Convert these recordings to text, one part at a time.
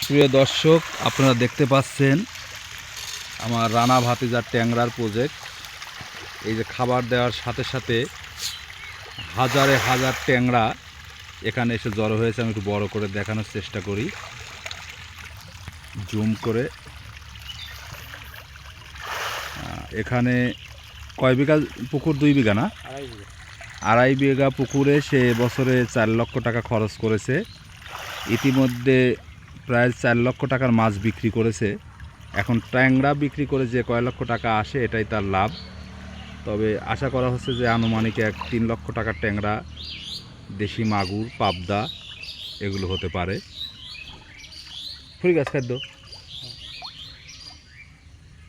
প্রিয় দর্শক, আপনারা দেখতে পাচ্ছেন আমার রানা ভাতিজার ট্যাংরার প্রজেক্ট। এই যে খাবার দেওয়ার সাথে সাথে হাজারে হাজার ট্যাংরা এখানে এসে জড়ো হয়েছে। আমি একটু বড় করে দেখানোর চেষ্টা করি, জুম করে। এখানে কয় বিঘা পুকুর? 2 বিঘা না, 2.5 বিঘা পুকুরে সে বছরে 4 লক্ষ টাকা খরচ করেছে। ইতিমধ্যে প্রায় 4 লক্ষ টাকার মাছ বিক্রি করেছে। এখন ট্যাংরা বিক্রি করে যে কয় লক্ষ টাকা আসে এটাই তার লাভ। তবে আশা করা হচ্ছে যে আনুমানিক 3 লক্ষ টাকার ট্যাংরা, দেশি মাগুর, পাবদা এগুলো হতে পারে। ফুল গাছ খাদ্য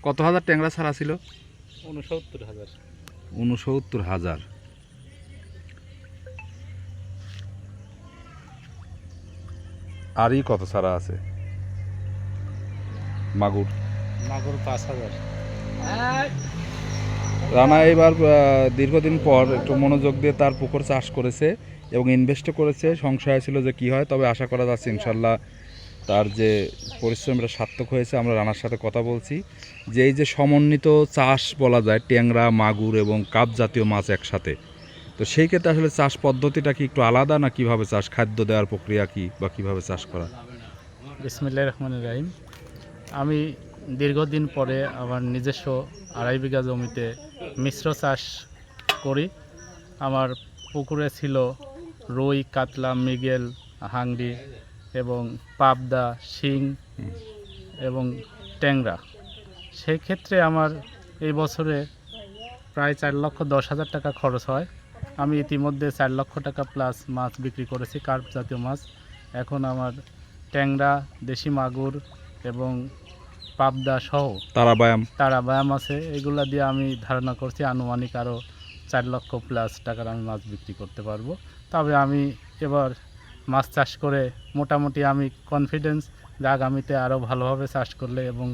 কত হাজার ট্যাংরা ছাড়া ছিল? 69,000। আরই কত ছাড়া আছে? মাগুর 5,000। রানা এবার দীর্ঘদিন পর একটু মনোযোগ দিয়ে তার পুকুর চাষ করেছে এবং ইনভেস্টও করেছে। সংশয় ছিল যে কী হয়, তবে আশা করা যাচ্ছে ইনশাল্লাহ তার যে পরিশ্রমটা সার্থক হয়েছে। আমরা রানার সাথে কথা বলছি যে এই যে সমন্বিত চাষ বলা যায়, ট্যাংরা, মাগুর এবং কাপ জাতীয় মাছ একসাথে, তো সেই ক্ষেত্রে আসলে চাষ পদ্ধতিটা কি একটু আলাদা, না কিভাবে চাষ, খাদ্য দেওয়ার প্রক্রিয়া কি, বা কিভাবে চাষ করা? বিসমিল্লাহির রহমানির রহিম। আমি দীর্ঘদিন পরে আমার নিজস্ব 2.5 বিঘা জমিতে মিশ্র চাষ করি। আমার পুকুরে ছিল রুই, কাতলা, মৃগেল, হাংড়ি এবং পাবদা, শিং এবং ট্যাংরা। সেই ক্ষেত্রে আমার এই বছরে প্রায় 4,10,000 টাকা খরচ হয়। আমি ইতিমধ্যে 4 লক্ষ টাকা প্লাস মাছ বিক্রি করেছি, কার্প জাতীয় মাছ। এখন আমার ট্যাংরা, দেশি মাগুর এবং পাবদা সহ তারাবায়াম আছে। এগুলা দিয়ে আমি ধারণা করছি আনুমানিক আরও 4 লক্ষ প্লাস টাকার আমি মাছ বিক্রি করতে পারবো। তবে আমি এবার মাছ চাষ করে মোটামুটি আমি কনফিডেন্স যে আগামীতে আরও ভালোভাবে চাষ করলে এবং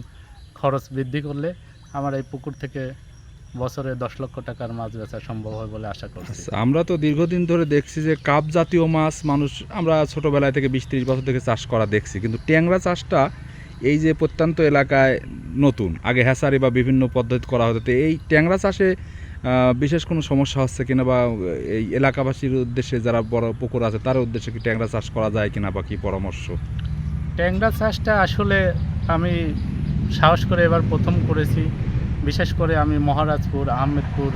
খরচ বৃদ্ধি করলে আমার এই পুকুর থেকে বছরে 10 লক্ষ টাকার মাছ বেচা সম্ভব হয় বলে আশা করছি। আমরা তো দীর্ঘদিন ধরে দেখছি যে কাপ জাতীয় মাছ মানুষ, আমরা ছোটোবেলায় থেকে 20-30 বছর থেকে চাষ করা দেখছি, কিন্তু ট্যাংরা চাষটা এই যে প্রত্যন্ত এলাকায় নতুন, আগে হ্যাচারি বা বিভিন্ন পদ্ধতি করা হতো। তো এই ট্যাংরা চাষে বিশেষ কোনো সমস্যা হচ্ছে কিনা, বা এই এলাকাবাসীর উদ্দেশ্যে যারা বড় পুকুর আছে তার উদ্দেশ্যে কি ট্যাংরা চাষ করা যায় কিনা, বা কি পরামর্শ? ট্যাংরা চাষটা আসলে আমি সাহস করে এবার প্রথম করেছি। বিশেষ করে আমি মহারাজপুর, আহমেদপুর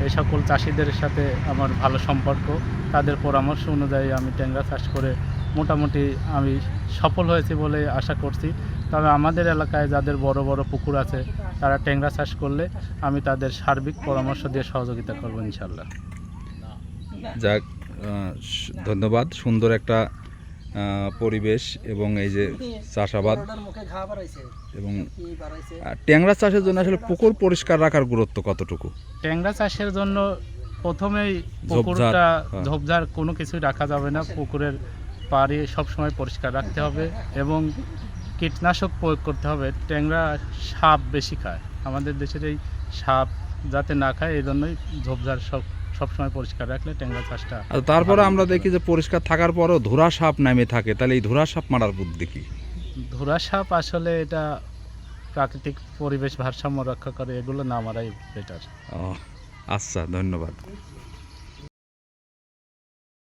এই সকল চাষিদের সাথে আমার ভালো সম্পর্ক। তাদের পরামর্শ অনুযায়ী আমি ট্যাংরা চাষ করে মোটামুটি আমি সফল হয়েছি বলে আশা করছি। তবে আমাদের এলাকায় যাদের বড় বড় পুকুর আছে তারা ট্যাংরা চাষ করলে আমি তাদের সার্বিক পরামর্শ দিয়ে সহযোগিতা করব ইনশাল্লাহ। যাক, ধন্যবাদ। সুন্দর একটা পরিবেশ এবং এই যে চাষাবাদ এবং ট্যাংরা চাষের জন্য আসলে পুকুর পরিষ্কার রাখার গুরুত্ব কতটুকু? ট্যাংরা চাষের জন্য প্রথমেই পুকুরটা ঝোপঝাড় কোনো কিছুই রাখা যাবে না। পুকুরের পাড়ে সবসময় পরিষ্কার রাখতে হবে এবং কীটনাশক প্রয়োগ করতে হবে। ট্যাংরা সাপ বেশি খায়, আমাদের দেশের এই সাপ যাতে না খায় এই জন্যই ঝোপঝাড় সবসময় পরিষ্কার রাখলে ট্যাংরা চাষটা। আর তারপরে আমরা দেখি যে পরিষ্কার থাকার পরও ধুরা সাপ নামে থাকে, তাহলে এই ধুরা সাপ মারার বুদ্ধি কি? ধুরা সাপ আসলে এটা প্রাকৃতিক পরিবেশ ভারসাম্য রক্ষা করে, এগুলো না মারাই বেটার। আচ্ছা, ধন্যবাদ।